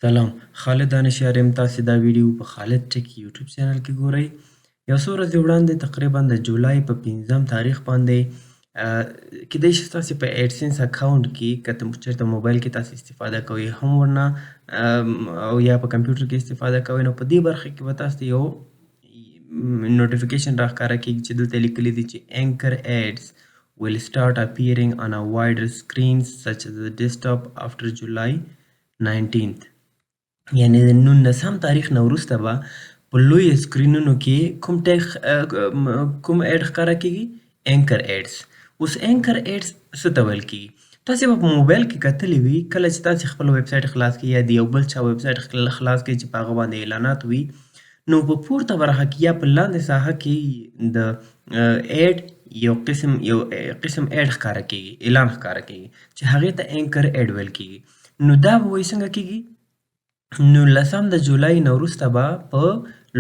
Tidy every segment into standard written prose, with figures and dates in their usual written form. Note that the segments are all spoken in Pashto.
سلام، خالد دانشیار یم. تاسې دا ویډیو په خالد ټیک یوټیوب چینل کې ګورئ. یو څو ورځې وړاندې تقریبا د جولای په 5 تاریخ باندې کیدای شي تاسې په ایډسنس اکاونټ کې که چېرته موبایل کې تاسې استفاده کوئ هم ورنه او یا په کمپیوټر کې استفاده کوئ، نو په دې برخه کې به تاسو ته یو نوټیفیکیشن راښکاره کېږي چې دلته لیکلي دي چې anchor ads will start appearing on a wider screens such as the desktop after July 19th. یعنې د 19 تاریخ نه وروسته به په لویو سکرینونو کې کوم اډ ښکاره کېږي؟ اینکر ایډز. اوس اینکر ایډز څه ته ویل کېږي؟ تاسې به په موبایل کې کتلي وي کله چې تاسې خپل ویب سایټ خلاص کړئ یا د یو بل چا ویب سایټ خلاص کړئ چې په هغه باندې اعلانات وي، نو په پورته برخه کې یا په لاندې ساحه کې د ایډ یو قسم ایډ ښکاره کېږي، اعلان ښکاره کېږي چې هغې ته اینکر ایډ ویل کېږي. نو دا به وایي څنګه کېږي؟ 19 د جولای نه وروسته به په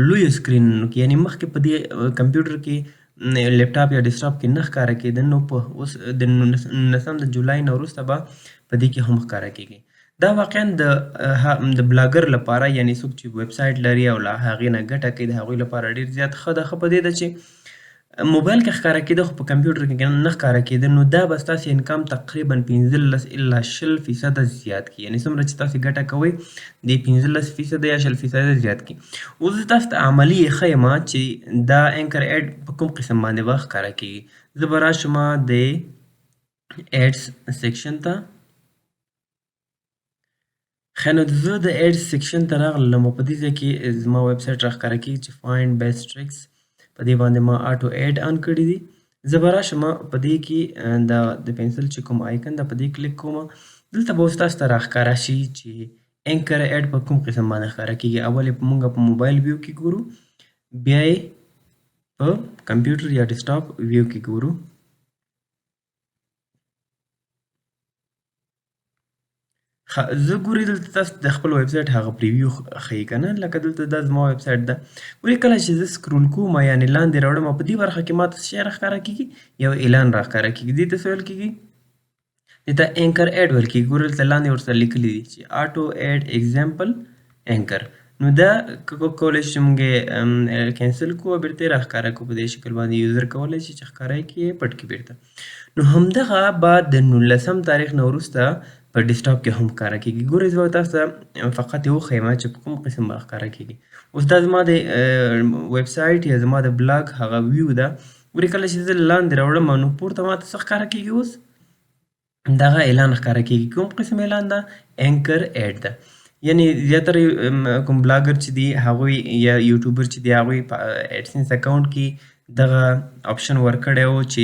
لویو سکرینونو کې، یعنې مخکې په دې کمپیوټر کې لیپټاپ یا ډیسکټاپ کې نه ښکاره کېده، نو په اوس د 19 د جولای نه وروسته به په دې کې هم ښکاره کېږي. دا واقعا د بلاګر لپاره، یعنې څوک چې ویب سایټ لري او له هغې نه ګټه کوي، د هغوی لپاره ډېر زیات ښه ده. ښه په دې ده چې موبایل کې ښکاره کېده خو په کمپیوټر کې نه ښکاره کېده، نو دا به ستاسې انکم تقریبا 15 الا 20% زیات کړي. یعنې څومره چې تاسې ګټه کوئ د 15% یا 20% زیات کړي. اوس زه تاسو ته عملي یې ښیم چې دا اینکر ایډ په کوم قسم باندې به ښکاره کېږي. زه به راشم د ایډز سیکشن ته. ښه، نو زه د ایډز سیکشن ته راغلم او په دې ځای کې زما ویب سایټ راښکاره کېږي چې فایند بیسټ ټریکس. په دې باندې ما آټو ایډ آن کړي دي. زه به راشم په دې کې د پنسل چې کوم آیکن ده په دې کلیک کوم. دلته به اوس تاسو ته راښکاره شي چې اینکر ایډ په کوم قسم باندې ښکاره کېږي. اول یې موږ په موبایل ویو کې ګورو، بیا یې په کمپیوټر یا ډیسکټاپ ویو کې ګورو. زه ګورئ دلته تاسو د خپل ویب سایټ هغه پریویو ښیي که نه، لکه دلته دا زما ویب سایټ ده. ګورئ کله چې زه سکرول کوم یعنې لاندې راوړم په دې برخه کې ماته څه شی راښکاره کېږي؟ یو اعلان راښکاره کېږي. دې ته څه ویل کېږي؟ دې ته اینکر ایډ ویل کېږي. ګورئ دلته لاندې ورسره لیکلي دي چې آټو ایډ اگزامپل اینکر. نو دا کولی شو چې موږ یې کینسل کړو او بېرته یې راښکاره کړو. په دې شکل باندې یوزر کولی شي چې ښکاره یې کړي پټ کړي بېرته. نو همدغه به د 19 تاریخ نه وروسته په ډیسکټاپ کې هم ښکاره کېږي. ګورئ زه به تاسو ته فقط یې وښیم چې په کوم قسم به ښکاره کېږي. اوس دا زما د ویب سایټ یا زما د بلاګ هغه ویو ده. ګورئ کله چې زه لاندې راوړم نو پورته ماته څه ښکاره کېږي؟ اوس دغه اعلان ښکاره کېږي. کوم قسم اعلان ده؟ اینکر ایډ ده. یعنې زیاتره کوم بلاګر چې دي هغوی یا یوټیوبر چې دي هغوی په ایډسنس اکاونټ کې دغه آپشن ورکړی و چې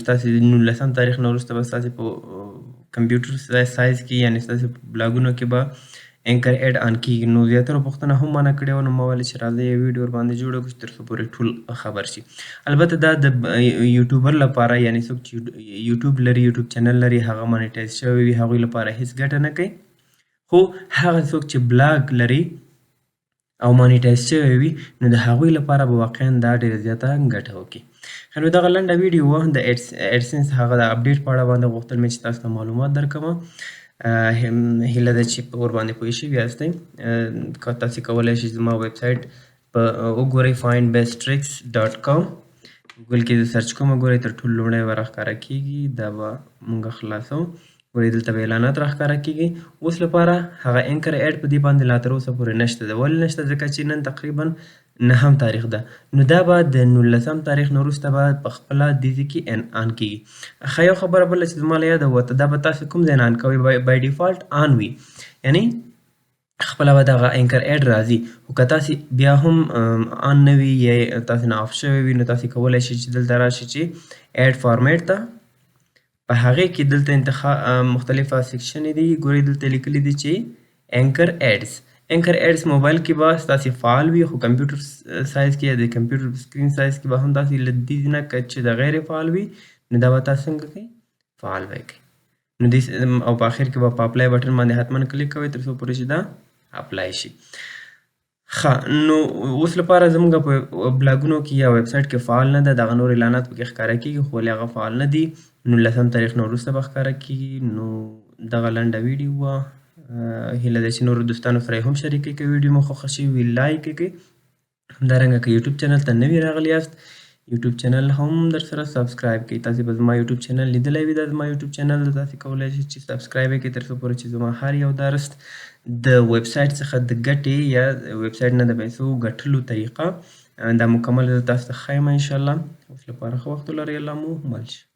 ستاسې د 19 تاریخ نه وروسته به ستاسې په کمپیوټر سایز کې یعنې ستاسې په بلاګونو کې به اینکر ایډ آن کېږي. نو زیاتره پوښتنه هم مانه کړې وه، نو ما ویل چې راځئ یو ویډیو ورباندې جوړه کړو چې تر څو پورې ټول خبر شي. البته دا د یوټیوبر لپاره، یعنې څوک چې یوټیوب لري، یوټیوب چینل لري، هغه مانیټایز شوی وي، هغوی لپاره هېڅ ګټه نه کوي. خو هغه څوک چې بلاګ لري او مانیټایز شوی وي نو د هغوی لپاره به واقعا دا ډېره زیاته ګټه وکړي. نو دغه لنډه ویډیو وه د ایډسنس هغه د اپډیټ په اړه باندې غوښتل مې چې تاسو ته معلومات درکړم. هیله ده چې په ورباندې پوه شوي یاستئ. که تاسې کولی شئ زما ویب سایټ په وګورئ findbesttricks.com. ګوګل کې زه سرچ کوم، ګورئ تر ټولو لومړی به راښکاره کېږي. دا به موږ خلاصوو. ګورئ دلته به اعلانات راښکاره کېږي. اوس لپاره هغه اینکر ایډ په دې باندې لا تر اوسه پورې نشته ده. ولې نشته؟ ځکه چې نن تقریبا 9 تاریخ ده. نو دا به د 19 تاریخ نه وروسته به په خپله دې ځای کې آن کېږي. ښه، یو خبره بله چې زما له یاده ووته، دا به تاسې کوم ځای نه آن کوئ؟ بای ډیفالټ آن وي، یعنې خپله به دغه اینکر ایډ راځي. خو که تاسې بیا هم آن نه وي یا تاسې نه آف شوی وي نو تاسې کولی شئ چې دلته راشئ چې ایډ فارمیټ ته. په هغې کې دلته مختلفه سیکشنې دي. ګورئ دلته لیکلي دي چې اینکر ایډز. اینکر ایډز موبایل کې به ستاسې فعال وي، خو کمپیوټر سایز کې یا د کمپیوټر سکرین سایز کې به هم تاسې له دې نه که چې د غیر فعال وي نو دا به تاسو څنګه کوئ؟ فعال به یې کوئ. نو دې او په آخر کې به په اپلای بټن باندې حتما کلیک کوئ تر څو پورې چې دا اپلای شي. ښه، نو اوس لپاره زموږ په بلاګونو کې یا ویب سایټ کې فعال نه ده. دغه نور اعلانات پکې ښکاره کېږي خو ولې هغه فعال نه دي. 19 تاریخ نه وروسته به ښکاره کېږي. نو دغه لنډه ویډیو وه. هیله ده چې نورو دوستانو سره یې هم شریکې کړئ. ویډیو مو خوښه شوې وي لایک یې کړئ. همدارنګه که یوټیوب چینل ته نوي راغلي یاست یوټیوب چینل هم در سره سبسکرایب کړئ. تاسې به زما یوټیوب چینل لیدلی وي. دا زما یوټیوب چینل ده. تاسې کولی شئ چې سبسکرایب یې کړئ تر څو پورې چې زما هر یو درست د ویب سایټ څخه د ګټې یا ویب سایټ نه د پیسو ګټلو طریقه دا مکمل زه تاسو ته ښیم انشاءالله. اوس لپاره ښه وخت ولرئ. الله مو مل شه.